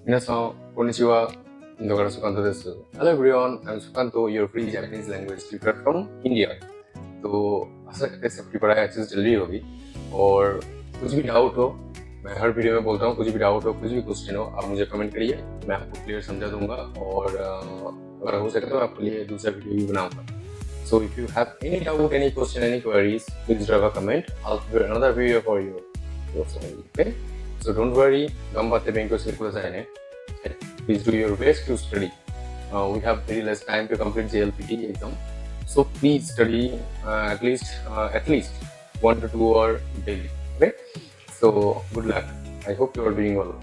皆さん、こんにちは。インドからसुकांतोです。Hello everyone, I'm Sukanto, your free Japanese language tutor from India. तो आशा करते हैं सबकी पढ़ाई अच्छे से चल रही होगी और कुछ भी डाउट हो, मैं हर वीडियो में बोलता हूँ, कुछ भी डाउट हो, कुछ भी क्वेश्चन हो, आप मुझे कमेंट करिए, मैं आपको क्लियर समझा दूंगा और अगर हो सके तो आपके लिए दूसरा वीडियो भी बनाऊंगा. So if you have any doubt, any question, any queries, please drop a comment. I'll prepare another video for you. Okay? So don't worry, 頑張って勉強してくださいね. Please do your best to study. We have very less time to complete JLPT exam. So please study at least 1 to 2 hours daily. Okay? So good luck. I hope you are doing well.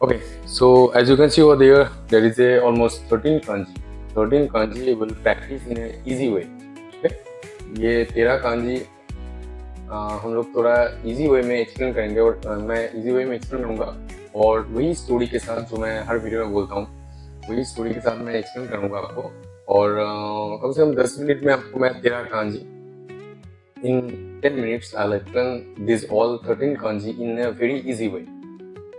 Okay, so as you can see over there is almost 13 kanji. 13 kanji will practice in an easy way. Okay? ये 13 kanji हम लोग थोड़ा easy way में explain करेंगे और मैं easy way में explain करूँगा और वही स्टोरी के साथ जो मैं हर वीडियो में बोलता हूँ वही स्टोरी के साथ मैं एक्सप्लेन करूँगा आपको और कम से कम 10 मिनट में आपको मैं 13 kanji in 10 minutes I'll explain this all 13 kanji in a very easy way.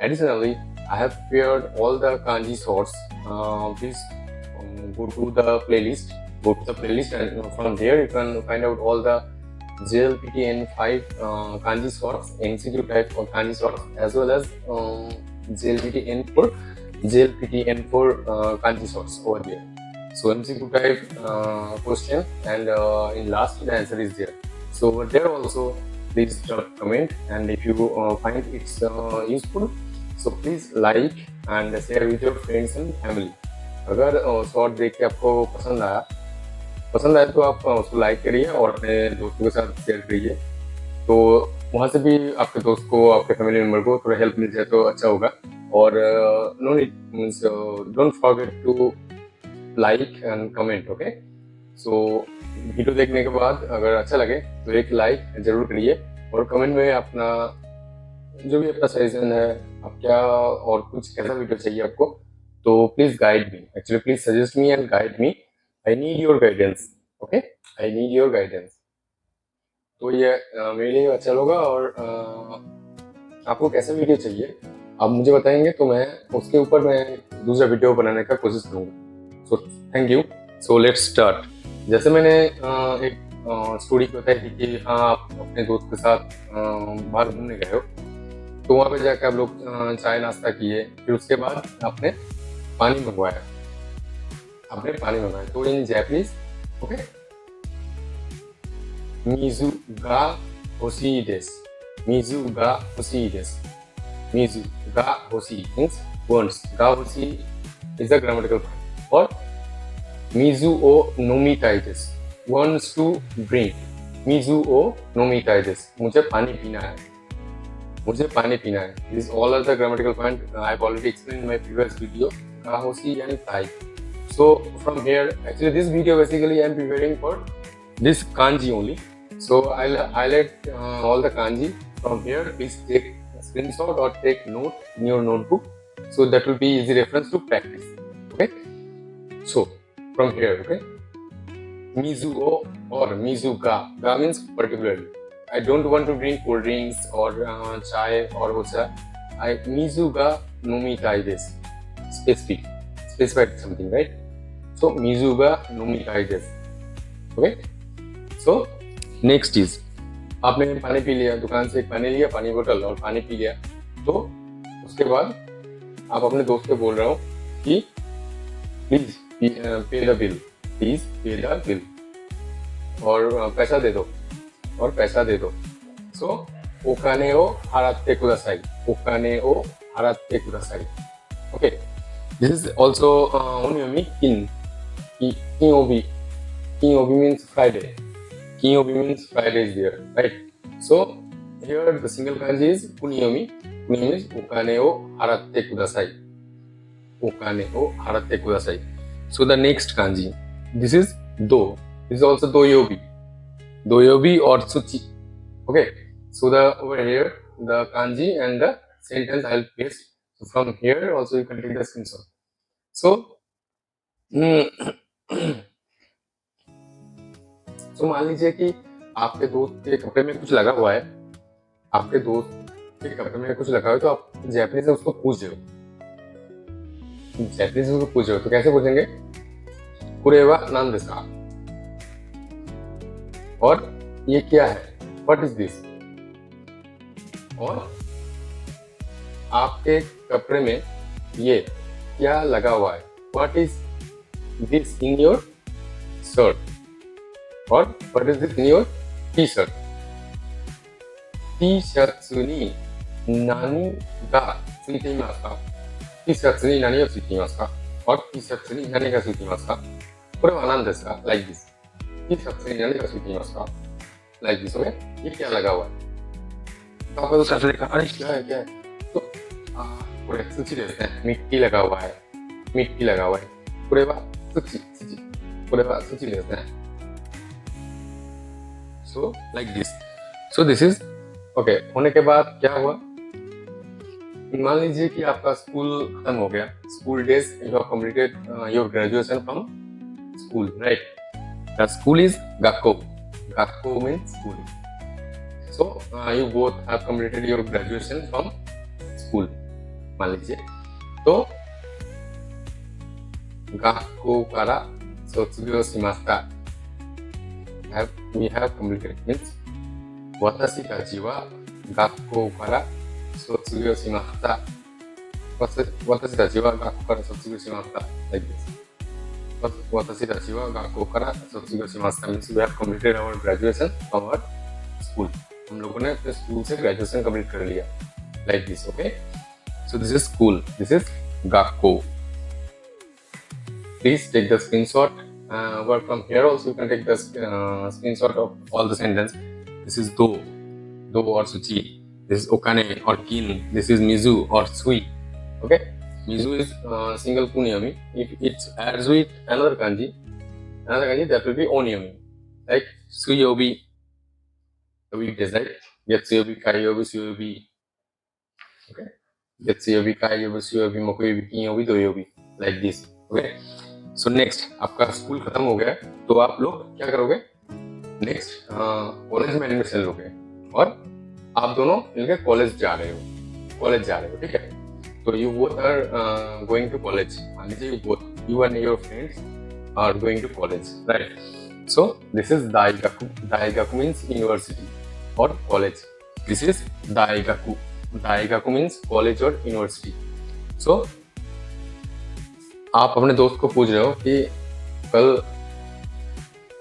Additionally, I have prepared all the kanji shorts. Please go to the playlist. And from there you can find out all the JLPT N5 kanji shorts, MCQ type of kanji shorts, as well as JLPT N4 kanji shorts over there. So MCQ type question and in last the answer is there. So over there also please drop comment and if you find it's useful, so please like and share with your friends and family. अगर short देख के आपको पसंद आया तो आप उसको like करिए और अपने दोस्तों के साथ शेयर करिए तो वहाँ से भी आपके दोस्त को आपके फैमिली मेम्बर को थोड़ा हेल्प मिल जाए तो अच्छा होगा और don't forget to like and comment. Okay, so video देखने के बाद अगर अच्छा लगे तो एक लाइक जरूर करिए और कमेंट में अपना जो भी अपना सजेशन है आप क्या और कुछ कैसा वीडियो चाहिए आपको तो please guide me. Actually please suggest me and guide me. I need your guidance. Okay? I need your guidance. तो ये मेरे लिए अच्छा होगा और आपको कैसा वीडियो चाहिए आप मुझे बताएंगे तो मैं उसके ऊपर मैं दूसरा वीडियो बनाने का कोशिश करूँगा. So thank you. So let's start. जैसे मैंने एक स्टोरी बताई थी कि हाँ आप अपने दोस्त के साथ बाहर घूमने गए हो तो वहाँ पे जाकर आप लोग चाय नाश्ता किए फिर उसके बाद आपने पानी मंगवाया तो इन जापानीज ओके मिजु गा होशी देसु. मिजु गा होशी मीन्स वंस. गा होशी is the grammatical point or mizu o nomitai desu wants to drink. मिजु ओ नोमिताई देसु मुझे पानी पीना है. These all are the grammatical point I've already explained in my previous video. Ga hoshi and tai. So from here, actually this video basically I am preparing for this kanji only. So I'll highlight all the kanji from here. Please take a screenshot or take note in your notebook. So that will be easy reference to practice. Okay. So from here, okay. Mizu o or mizu ga. Ga means particularly. I don't want to drink cold drinks or chai or what's mizu ga nomitai desu. Specified something, right? So mizu ga nomitai desu. Okay? So next is आपने पानी P लिया, दुकान से एक पानी लिया, पानी बोतल और पानी पी लिया तो उसके बाद आप अपने दोस्त को बोल रहे हो कि प्लीज पे द बिल और पैसा दे दो. So ओकाने O हराते कुदासाई. Okay. This is also onyomi kin. Kinyobi means Friday. Friday is there, right? So here the single kanji is kunyomi. Kunyomi is okane o haratte kudasai. So the next kanji, this is do. This is also doyobi or suchi. Okay, so over here the kanji and the sentence I'll paste. So from here also you can take the screenshot. So तो मान लीजिए कि आपके दोस्त के कपड़े में कुछ लगा हुआ है तो आप जापानीज में उसको पूछ रहे हो जैपनीज को पूछ रहे हो तो कैसे पूछेंगे? कुरेवा नान देsu का? और ये क्या है? What is this? और आपके कपड़े में ये क्या लगा हुआ है? What is this in your shirt? और what is this in your T shirt? T शर्टに何がついていますか? T シャツに何がついていますか? और T シャツに何がついていますか? これは何ですか? Like this. T シャツに何がついていますか? Like this. Okay? ये क्या लगा हुआ है? तो आपको तो सबसे देखा, अरे क्या है क्या है? तोこれ土ですね。मिट्टी लगा हुआ है. मिट्टी लगा हुआ है. これは土。これは土ですね。So like this. So this is okay. होने के बाद क्या हुआ? मान लीजिए कि आपका स्कूल खत्म हो गया. School days, you have completed your graduation from school, right? The school is gakko. Gakko means school. So you both have completed your graduation from school. मान लीजिए तो gakko kara sotsugyo shimashita. We have completed means 私たちは学校から卒業しました。私たちは学校から卒業しました。Like this. 私たちは学校から卒業しました。Means we have completed our graduation from our school. हम लोगों ने अपने school से graduation complete कर लिया. Like this, okay? So this is school. This is gakko. Please take the screenshot. But from here also you can take the screenshot of all the sentence. This is do or suchi. This is okane or kin. This is mizu or sui. Okay? Mizu is single kunyomi. If it adds with another kanji, that will be onyomi. Like suyobi, the weekdays, right? Getsuyobi, kaiyobi, suyobi. Okay? Getsuyobi, kaiyobi, suyobi, mokuyobi, kinyobi, doyobi. Like this. Okay? So next, आपका school खत्म हो गया तो आप लोग क्या करोगे? Next college में एडमिशन लोगे और आप दोनों मिलकर कॉलेज जा रहे हो. ठीक है? तो you both are going to college. मान लीजिए you and your friends are going to college, right? So this is daigaku. Daigaku means university or college. This is daigaku. Daigaku means college or university. So आप अपने दोस्त को पूछ रहे हो कि कल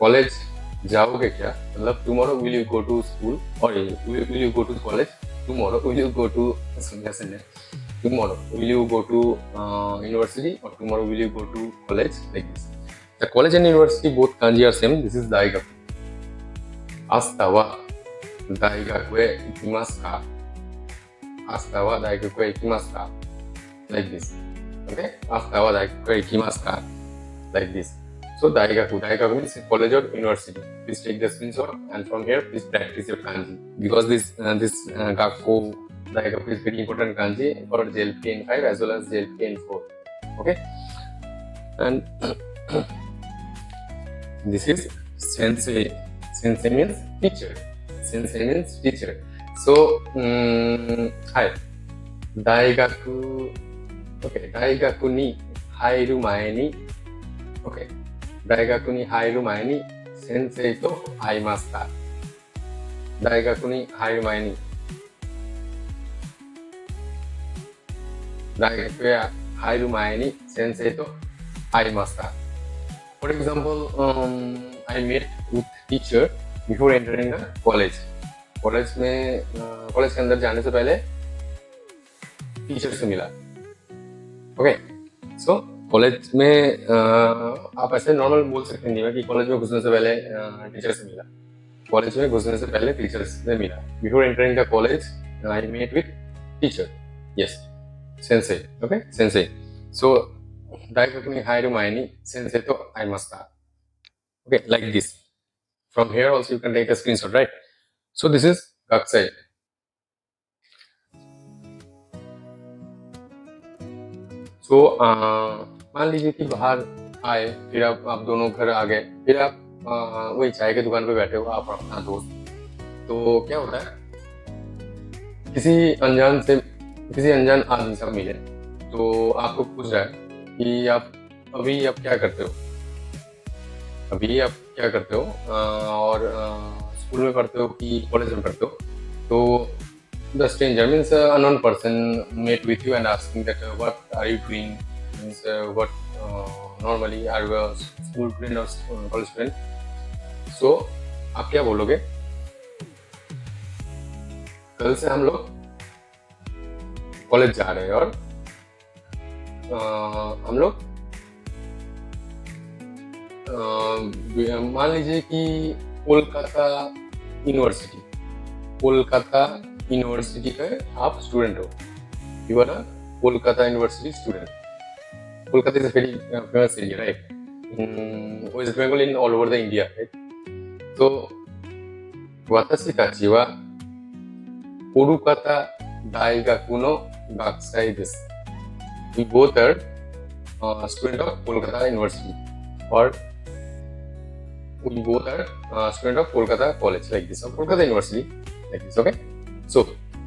कॉलेज जाओगे क्या? मतलब tomorrow will you go to school और will you go to college? Tomorrow will you go to tomorrow will you go to university और tomorrow will you go to college? Like this. The college and university both kanji are same. This is daigaku. Asta wa daigaku e ikimasu ka? Asta wa daigaku e ikimasu ka? Like this. Okay? Asta wa daigaku e ikimasu ka? Like this. So daigaku means college or university. Please take the screenshot and from here please practice your kanji because this gakko daigaku is very important kanji for JLP N5 as well as JLP N4. Okay? And this is sensei. Sensei means teacher. Sensei means teacher. So hi. Daigaku. Okay. Daigaku ni hairu mae ni. Okay. 大学に入る前に先生と会いました。大学に入る前に大学へ入る前に先生と会いました。For example, I met with teacher before entering the college. College के अंदर जाने से पहले teacher से मिला. Okay, so college में आप ऐसे नॉर्मल बोल सकते हैं कि कॉलेज में घुसने से पहले टीचर से मिला. कॉलेज में घुसने से पहले टीचर से मिला. Before entering the college I met with teacher. Yes, sensei. Okay, sensei. So 大学に入る前に先生と会いました. Okay, like this. From here also you can take a screenshot, right? So this is gakusei. So मान लीजिए कि बाहर आए, फिर आप दोनों घर आ गए, फिर आप वही चाय की दुकान पे बैठे हो, आप अपना दोस्त. तो क्या होता है, किसी अनजान आदमी से मिले तो आपको पूछ रहा है कि आप अभी आप क्या करते हो, अभी आप क्या करते हो, और स्कूल में पढ़ते हो कि कॉलेज में पढ़ते हो. तो the stranger means unknown person met with you and asking that what are you doing, means what normally are you a school friend or college friend. So आप क्या बोलोगे, कल से हम लोग कॉलेज जा रहे हैं और हम लोग मान लीजिए कि कोलकाता यूनिवर्सिटी का आप स्टूडेंट हो, you are a Kolkata university student. Kolkata is a very famous area, right, in West Bengal, in all over the India, right? So, 私たちはコルカタ大学の学生です。We both are student of Kolkata University, or we both are student of Kolkata College, like this, or Kolkata University, like this, okay? So,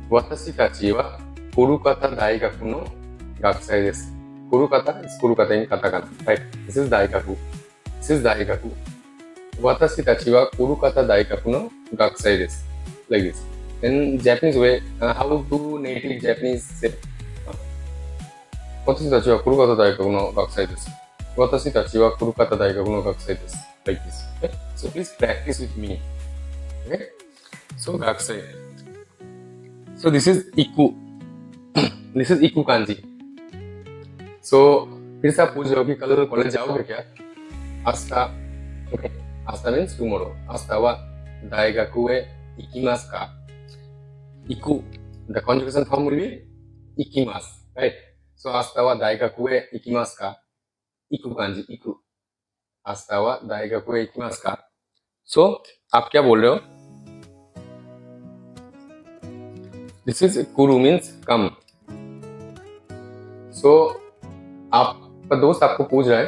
私たちはコルカタ大学の学生です。コルカタ is コルカタ in katakana, right? This is 大学。This is 大学。私たちはコルカタ大学の学生です。Like this. In Japanese way, how do native Japanese say? 私たちはコルカタ大学の学生です。私たちはコルカタ大学の学生です。Like this. Okay? So please practice with me. Okay? So 学生。So this is iku. This is iku kanji. So फिर से आप पूछ रहे हो कि कल college जाओगे क्या? आस्था. Okay. Asta means tomorrow. Asta wa daigaku e ikimasu ka? Iku. The conjugation form will be ikimasu, right? So asta wa daigaku e ikimasu ka? Iku kanji, iku. Asta wa daigaku e ikimasu ka? So आप क्या बोल रहे हो? This is kuru means come. So आपका दोस्त आपको पूछ रहा है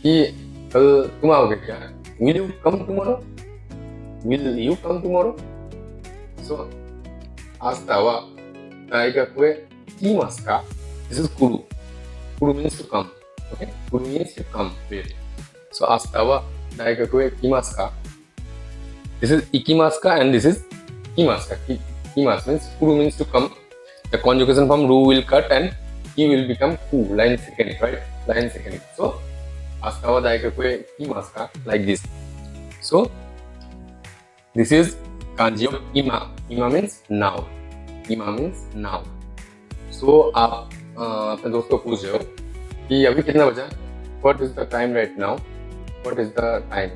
कि कल तुम आओगे क्या? Will you come tomorrow? Will you come tomorrow? So, 明日は大学へ来ますか? This is kuru. Kuru means to come. Okay? Kuru means to come. Wait. So, 明日は大学へ来ますか? This is 行きますか and this is 来ますか. 来ます means kuru means to come. The conjugation form ru will cut and he will become ku. Line second, right? Line second. So, 明日は大学へ来ますか? Like this. So, this is kanji of ima. Ima means now. Ima means now. So, आप अपने दोस्त को पूछ रहे हो कि अभी कितना बजा? What is the time right now? What is the time?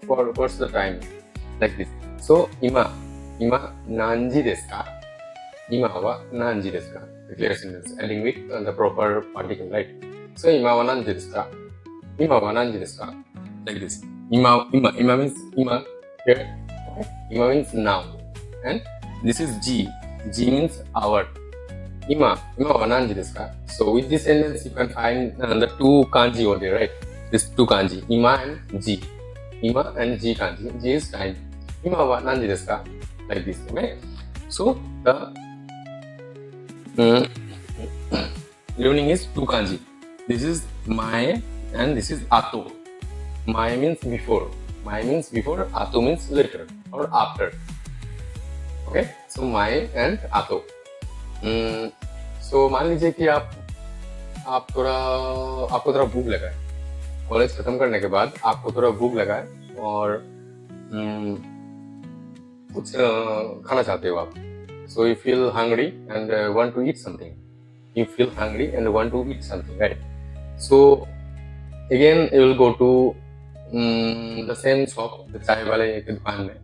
What's the time? Like this. So, ima nanji desu ka? Ima wa nanji desu ka? The clear sentence ending with the proper particle, right? So, ima wa nanji desu ka? Ima wa nanji desu ka? Like this. Ima means ima here. Okay? Ima means now. And this is ji. Ji means hour. Ima wa nanji desu ka? So with this sentence you can find the two kanji over there, right? This two kanji. Ima and ji. Ima and ji kanji. Ji is time. Ima wa nanji desu ka? Like this. Okay? So the learning is two kanji. This is mae and this is ato. Mae means before. Mae means before. Ato means later or after. Okay? So mae and ato. So मान लीजिए कि आपको थोड़ा भूख लगा है. College खत्म करने के बाद आपको थोड़ा भूख लगा है और कुछ खाना चाहते हो आप. So you feel hungry and want to eat something. You feel hungry and want to eat something, right? So again you will go to the same shop, the chai wale की दुकान में.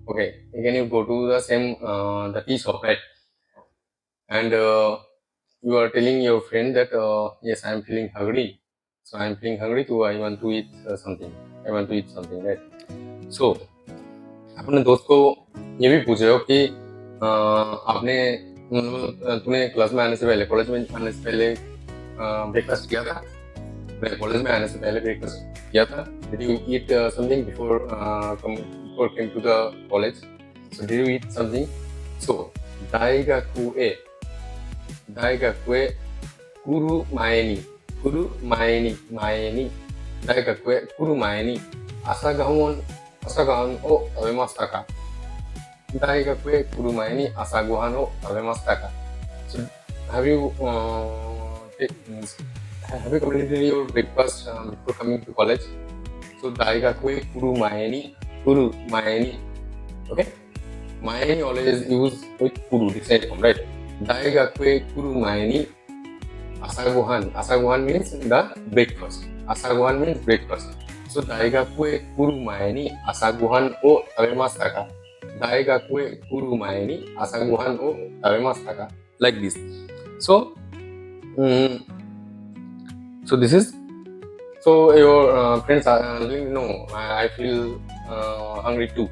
Okay, again you go to the same the tea shop, right? And you are telling your friend that yes, I am feeling hungry. So I am feeling hungry too. I want to eat something. I want to eat something, right? So अपने दोस्त को ये भी पूछ रहे हो कि तूने क्लास में आने से पहले, कॉलेज में आने से पहले ब्रेकफास्ट किया था? कॉलेज में आने से पहले ब्रेकफास्ट किया था? Did you eat something before came to the college? So did you eat something? So 大学へ来る前に kurumae ni daikaku he kurumae ni asagahan o tabemashita ka? Daikaku he kurumae ni asagohan o tabemashita ka? So have you completed your breakfast before coming to college? So daikaku he kurumae ni okay, mae ni always use with kuru this form, right? Daikaku he kurumae ni asagohan means the breakfast. Asagohan means breakfast. So daigaku he kurumae ni asagohan o tabemashita ka? Daigaku he kurumae ni asagohan o tabemashita ka? Like this. So so this is, so your friends are no, I feel hungry too.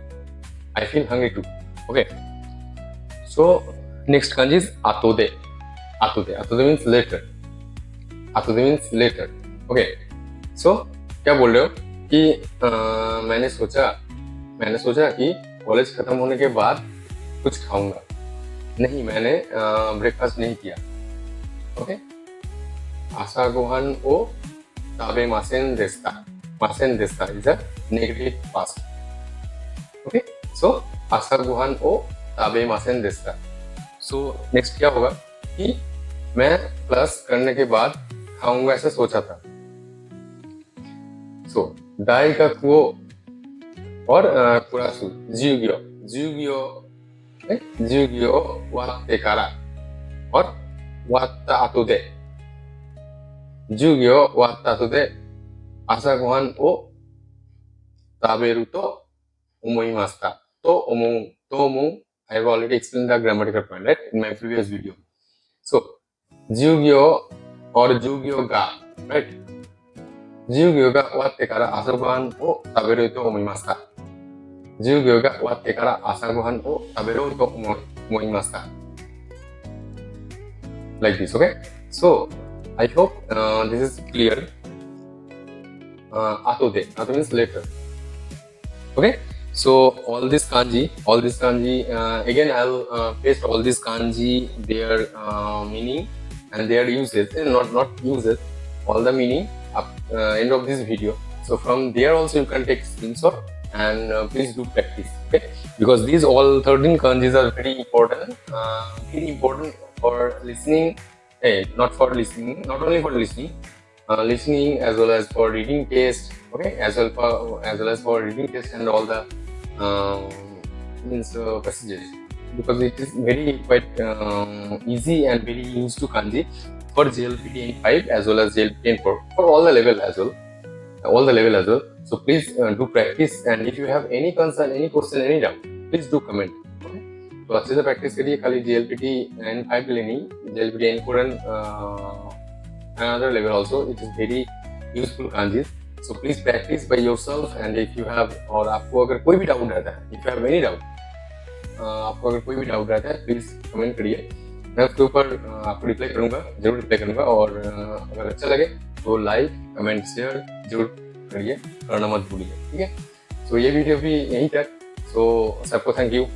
I feel hungry too. Okay. So next kanji is atode. Atode means later. Atode means later. Okay. So क्या बोल रहे हो कि मैंने सोचा कि college खत्म होने के बाद कुछ खाऊंगा. नहीं, मैंने ब्रेकफास्ट नहीं किया. Okay. Asagohan o tabemasen deshita. Masen deshita is a negative past. Okay. So asagohan o tabemasen deshita. So next क्या होगा कि मैं प्लस करने के बाद खाऊंगा ऐसा सोचा था. So daikaku o और kurasu jugyo o watte kara और watta ato de jugyo o watta ato de asagohan o taberu to omoimashita. To omou. I have already explained the grammatical point, right, in my previous video. So jugyo or jugyo ga, right? Jugyo ga owatte kara asagohan o taberu to omoimashita. Jugyo ga owatte kara asagohan o taberu to omoimashita. Like this, okay? So I hope this is clear. Atode means later. Okay? So all this kanji again I'll paste all this kanji, their meaning and their uses, not uses, all the meaning up end of this video. So from there also you can take screenshot and please do practice, okay? Because these all 13 kanjis are very important for listening. Not only for listening, listening as well as for reading test, okay? As well as for reading test and all the passages, because it is very quite easy and very used to kanji for JLPT N5 as well as JLPT N4 for all the level as well. So please do practice, and if you have any concern, any question, any doubt, please do comment. Okay? तो अच्छे से practice करिए. खाली JLPT N5 के लिए नहीं, JLPT N4 and another level also, it is very useful kanjis. So please practice by yourself, and if you have, और आपको अगर कोई भी डाउट रहता है, if you have any doubt, आपको अगर कोई भी डाउट रहता है, प्लीज कमेंट करिए. मैं उसके ऊपर आपको रिप्लाई करूंगा, जरूर रिप्लाई करूंगा. और अगर अच्छा लगे तो लाइक, कमेंट, शेयर जरूर करिए, करना मत भूलिए. ठीक है. तो ये वीडियो भी यहीं तक. सो सबको थैंक यू.